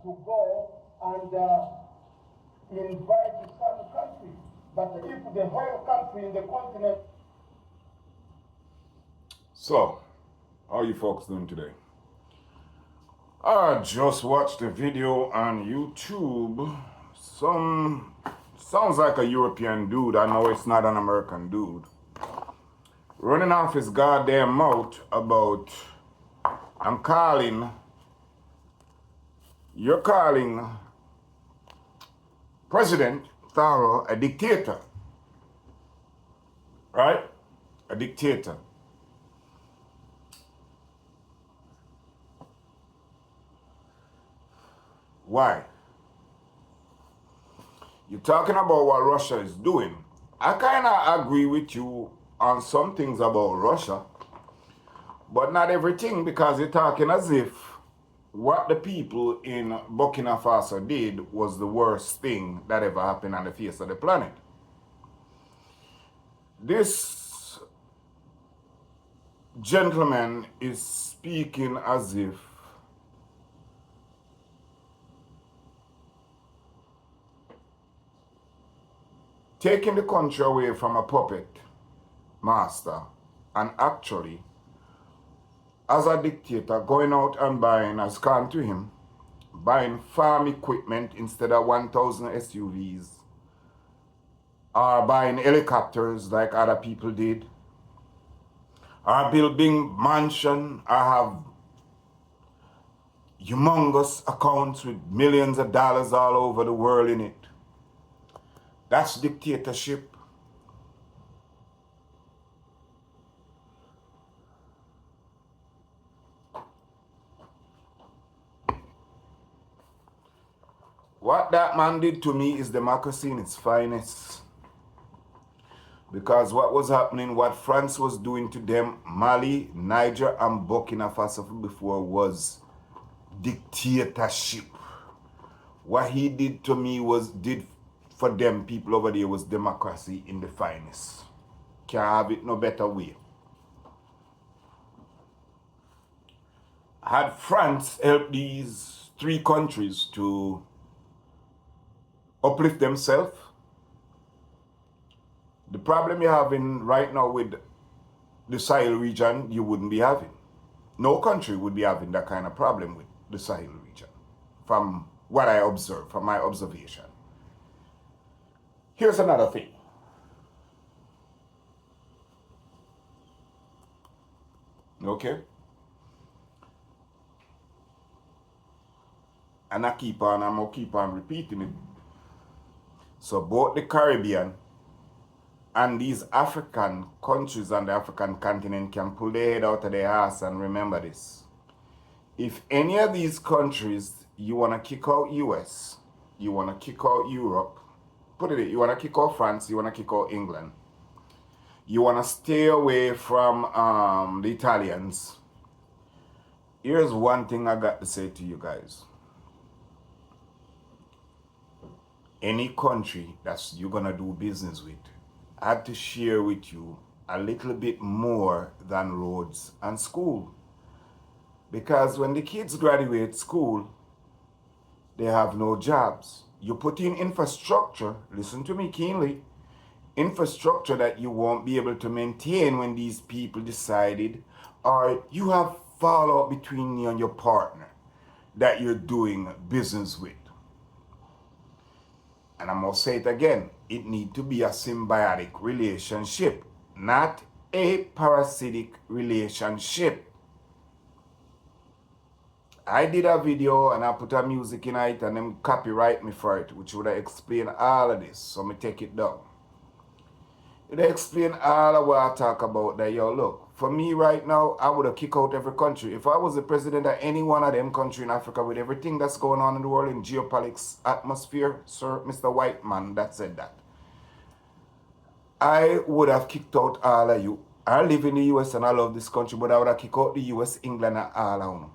to go and invite Islamic countries. But if the whole country in the continent. So, how are you folks doing today? I just watched a video on YouTube. Sounds like a European dude. I know it's not an American dude. Running off his goddamn mouth about you're calling President Tharo a dictator. Right? A dictator. Why? You're talking about what Russia is doing. I kind of agree with you on some things about Russia, but not everything, because you're talking as if what the people in Burkina Faso did was the worst thing that ever happened on the face of the planet. This gentleman is speaking as if taking the country away from a puppet master and actually, as a dictator, going out and buying, as gone to him, buying farm equipment instead of 1,000 SUVs, or buying helicopters like other people did, or building mansion, or have humongous accounts with millions of dollars all over the world in it. That's dictatorship. What that man did to me is democracy in its finest. Because what was happening, what France was doing to them, Mali, Niger, and Burkina Faso before, was dictatorship. What he did to me did for them people over there was democracy in the finest. Can't have it no better way. Had France helped these three countries to uplift themselves, the problem you're having right now with the Sahel region, you wouldn't be having. No country would be having that kind of problem with the Sahel region, from what I observe, from my observation. Here's another thing. Okay? And I'm gonna keep on repeating it. So both the Caribbean and these African countries on the African continent can pull their head out of their ass and remember this. If any of these countries, you want to kick out US, you want to kick out Europe, you want to kick out France, you want to kick out England, you want to stay away from the Italians, here's one thing I got to say to you guys. Any country that you're going to do business with, I have to share with you a little bit more than roads and school. Because when the kids graduate school, they have no jobs. You put in infrastructure, listen to me keenly, infrastructure that you won't be able to maintain when these people decided, or you have fallout between you and your partner that you're doing business with. And I must say it again, it needs to be a symbiotic relationship, not a parasitic relationship. I did a video and I put a music in it and them copyright me for it, which would have explained all of this. So me take it down. It would explain all of what I talk about that, yo, look, for me right now, I would have kicked out every country. If I was the president of any one of them countries in Africa with everything that's going on in the world in geopolitics atmosphere, sir, Mr. White Man that said that, I would have kicked out all of you. I live in the US and I love this country, but I would have kicked out the US, England, and all of them.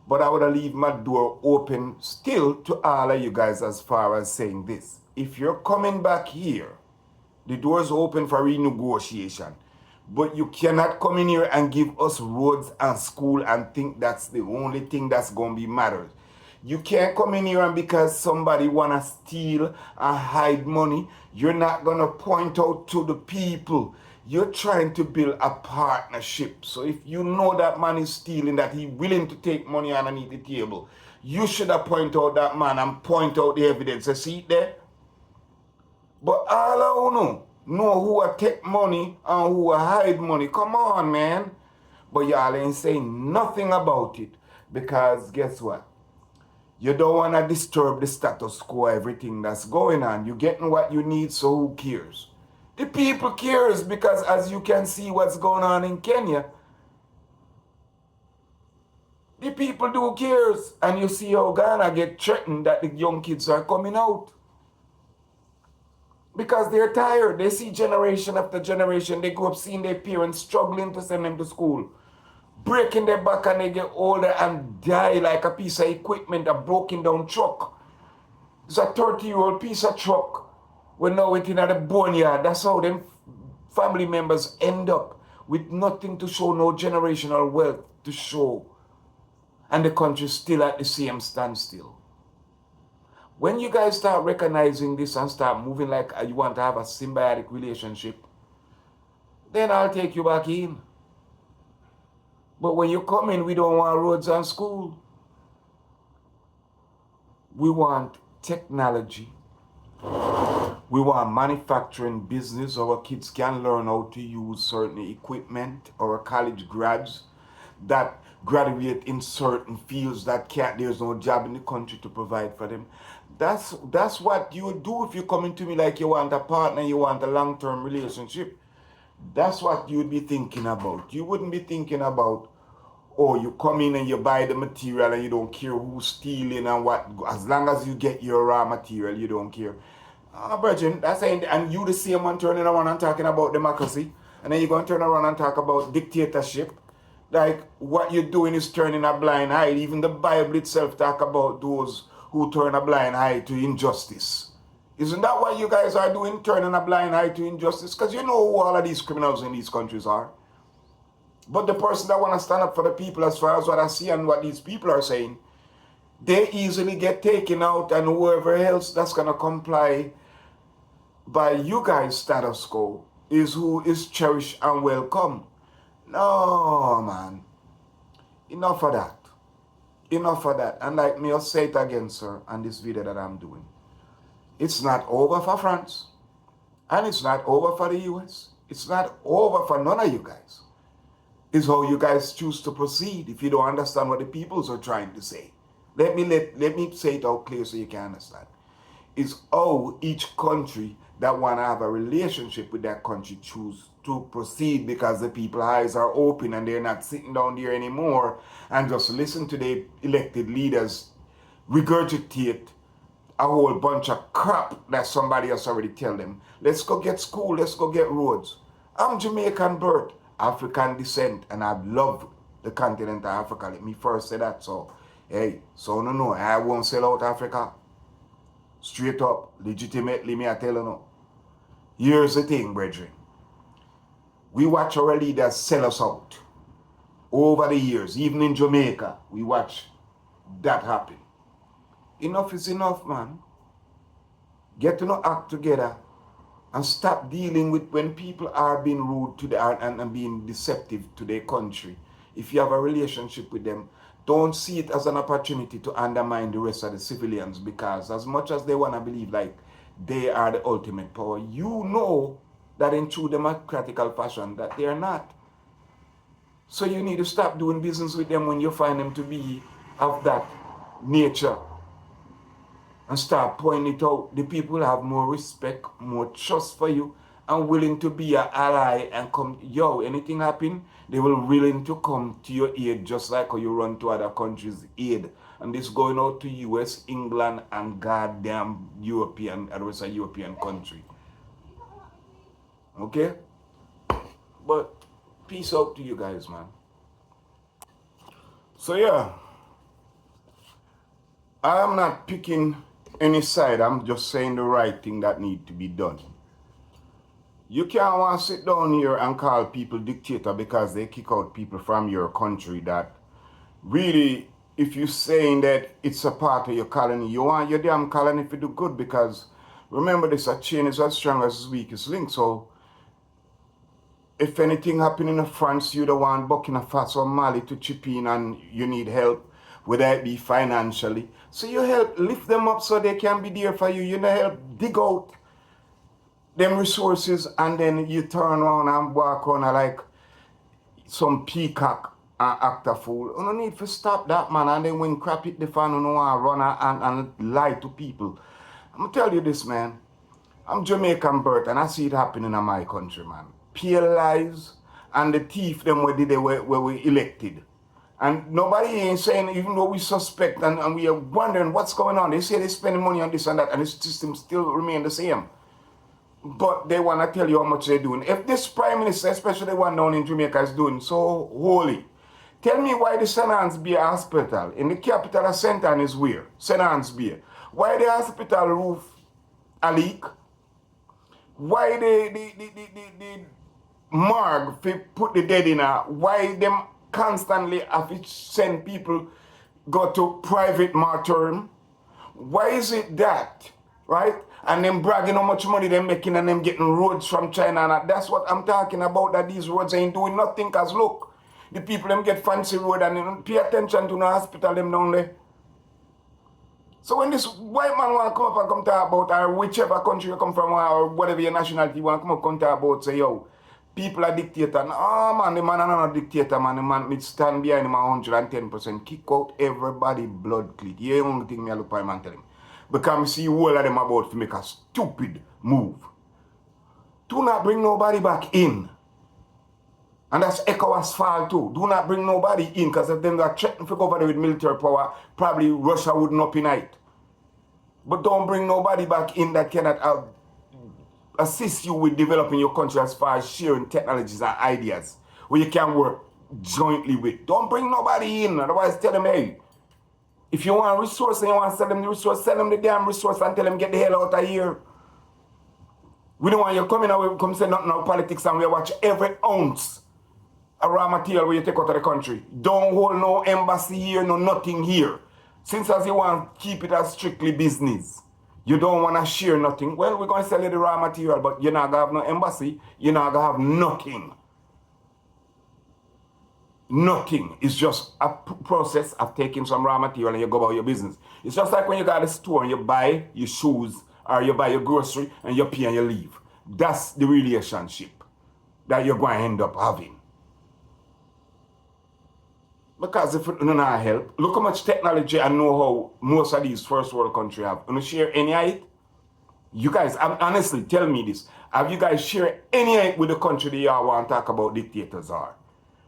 But I would have leave my door open still to all of you guys as far as saying this. If you're coming back here, the door's open for renegotiation. But you cannot come in here and give us roads and school and think that's the only thing that's going to be matters. You can't come in here and because somebody wanna steal and hide money, you're not gonna point out to the people. You're trying to build a partnership. So if you know that man is stealing, that he willing to take money underneath the table, you should have point out that man and point out the evidence. You see it there? But all of you know who will take money and who will hide money. Come on, man. But y'all ain't saying nothing about it. Because guess what? You don't want to disturb the status quo, everything that's going on. You're getting what you need, so who cares? The people cares because as you can see what's going on in Kenya, the people do cares. And you see how Ghana get threatened that the young kids are coming out. Because they're tired. They see generation after generation. They grow up seeing their parents struggling to send them to school, breaking their back, and they get older and die like a piece of equipment, a broken down truck. It's a 30-year-old piece of truck. We know it in the boneyard. That's how them family members end up with nothing to show, no generational wealth to show. And the country's still at the same standstill. When you guys start recognizing this and start moving like you want to have a symbiotic relationship, then I'll take you back in. But when you come in, we don't want roads and school. We want technology. We want manufacturing business. Our kids can learn how to use certain equipment. Our college grads that graduate in certain fields that there's no job in the country to provide for them. That's what you do if you come into me like you want a partner, you want a long-term relationship. That's what you'd be thinking about. You wouldn't be thinking about, oh, you come in and you buy the material and you don't care who's stealing and what. As long as you get your raw material, you don't care. Brethren, that's saying, and you the same one turning around and talking about democracy, and then you're going to turn around and talk about dictatorship. Like, what you're doing is turning a blind eye. Even the Bible itself talk about those who turn a blind eye to injustice. Isn't that what you guys are doing, turning a blind eye to injustice? Because you know who all of these criminals in these countries are. But the person that want to stand up for the people, as far as what I see and what these people are saying, they easily get taken out, and whoever else that's going to comply by you guys' status quo is who is cherished and welcome. No, man. Enough of that. Enough of that. And like me, I'll say it again, sir, on this video that I'm doing. It's not over for France. And it's not over for the US. It's not over for none of you guys. It's how you guys choose to proceed if you don't understand what the peoples are trying to say. Let me say it out clear so you can understand. It's how each country that want to have a relationship with that country choose to proceed, because the people's eyes are open and they're not sitting down there anymore and just listen to the elected leaders regurgitate a whole bunch of crap that somebody else already tell them. Let's go get school, let's go get roads. I'm Jamaican birth, African descent, and I love the continent of Africa. Let me first say that. So, hey, so no, I won't sell out Africa. Straight up, legitimately, me I tell you no. Here's the thing, brethren. We watch our leaders sell us out. Over the years, even in Jamaica, we watch that happen. Enough is enough, man. Get to know act together and stop dealing with when people are being rude to and being deceptive to their country. If you have a relationship with them, don't see it as an opportunity to undermine the rest of the civilians, because as much as they want to believe like they are the ultimate power, you know that in true democratical fashion that they are not. So you need to stop doing business with them when you find them to be of that nature and start pointing it out. The people have more respect, more trust for you, and willing to be an ally and come, anything happen, they will willing to come to your aid, just like how you run to other countries' aid. And this going out to US, England, and goddamn European, and the rest of European country. Okay? But peace out to you guys, man. So yeah, I'm not picking any side. I'm just saying the right thing that need to be done. You can't want to sit down here and call people dictator because they kick out people from your country that really if you're saying that it's a part of your colony, you want your damn colony to do good, because remember this, a chain is as strong as its weakest link. So if anything happen in France, you don't want Burkina Faso or Mali to chip in and you need help, whether it be financially. So you help lift them up so they can be there for you. You know, help dig out them resources, and then you turn around and walk on like some peacock and act a fool. You don't need to stop that, man. And then when crap hit the fan, you know, run and lie to people. I'm going to tell you this, man. I'm Jamaican birth, and I see it happening in my country, man. Pale lies, and the thief them where we elected. And nobody ain't saying, even though we suspect and we are wondering what's going on. They say they're spending money on this and that, and the system still remain the same. But they want to tell you how much they're doing. If this prime minister, especially the one down in Jamaica, is doing so holy, tell me why the St. Anne's Bay Hospital in the capital of St. Anne is where? St. Anne's Bay. Why the hospital roof a leak? Why the morgue put the dead in her? Why them constantly have to send people go to private mortuarium? Why is it that, right? And them bragging how much money they're making and them getting roads from China. And that's what I'm talking about, that these roads ain't doing nothing. Because look, the people them get fancy road and they don't pay attention to the hospital them down there. So when this white man want to come up and come talk about, or whichever country you come from, or whatever your nationality, you want to come up and talk about, say, yo, people are dictator. Oh man, the man are not a dictator, man. The man, me stand behind him 110%. Kick out everybody blood cleat. Yeah, the only thing me I look for him and tell him. Because I see all of them about to make a stupid move. Do not bring nobody back in. And that's ECOWAS fault too. Do not bring nobody in, because if them got threatened to go over there with military power, probably Russia wouldn't up in it. But don't bring nobody back in that cannot assist you with developing your country as far as sharing technologies and ideas where you can work jointly with. Don't bring nobody in. Otherwise tell them, hey, if you want a resource and you want to sell them the resource, sell them the damn resource and tell them get the hell out of here. We don't want you coming out and come say nothing about politics, and we watch every ounce of raw material where you take out of the country. Don't hold no embassy here, no nothing here. Since as you want to keep it as strictly business, you don't want to share nothing. Well, we're going to sell you the raw material, but you're not going to have no embassy. You're not going to have nothing. Nothing. It's just a process of taking some raw material and you go about your business. It's just like when you go to the store and you buy your shoes or you buy your grocery and you pay and you leave. That's the relationship that you're going to end up having. Because if it does not help, look how much technology and know-how most of these first world countries have. You share any of it? You guys, honestly, tell me this. Have you guys shared any of it with the country that y'all want to talk about dictators are?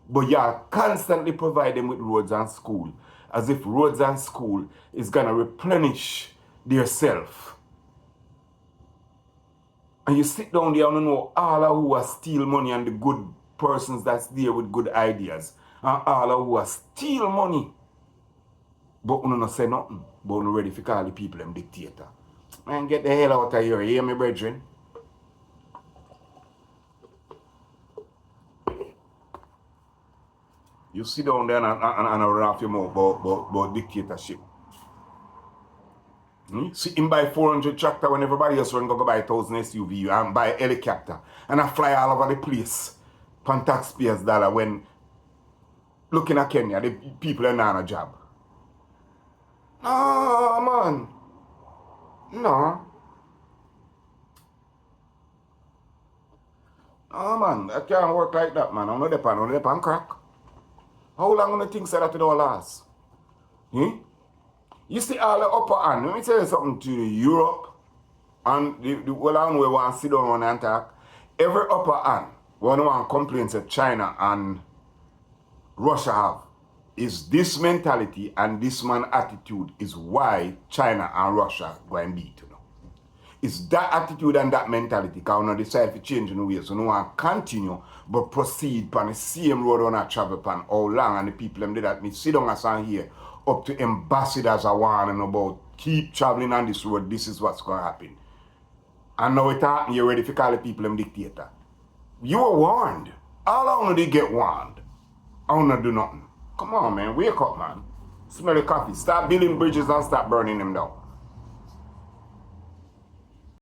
But y'all constantly provide them with roads and school, as if roads and school is going to replenish their self. And you sit down there and you know all of who are steal money and the good persons that's there with good ideas. And all of who are steal money. But you don't say nothing. But you ready to call the people them dictator. Man, get the hell out of here. You hear me, brethren? You sit down there and run off your mouth about dictatorship. See him buy 400 tractor when everybody else run go buy 1,000 SUV and buy helicopter. And I fly all over the place. Pan taxpayers dollar when looking at Kenya, the people are not a job. No, man. No. No, man. That can't work like that, man. I'm not depend crack. How long do you think so that it all last? You see all the upper hand. Let me tell you something to you. Europe and the whole hand we want to sit down and talk. Every upper hand, when one complains that China and Russia have, is this mentality and this man attitude is why China and Russia go and beat, you know. It's that attitude and that mentality because we decide to change in the way. So no one continue but proceed on the same road on a travel pan how long, and the people them did that me sit down as I'm here up to ambassadors are warning about keep traveling on this road, this is what's gonna happen. And now it happened, you're ready to call the people them dictator. You were warned. All I wanna do get warned. I wanna do nothing. Come on, man, wake up, man. Smell the coffee. Start building bridges and start burning them down.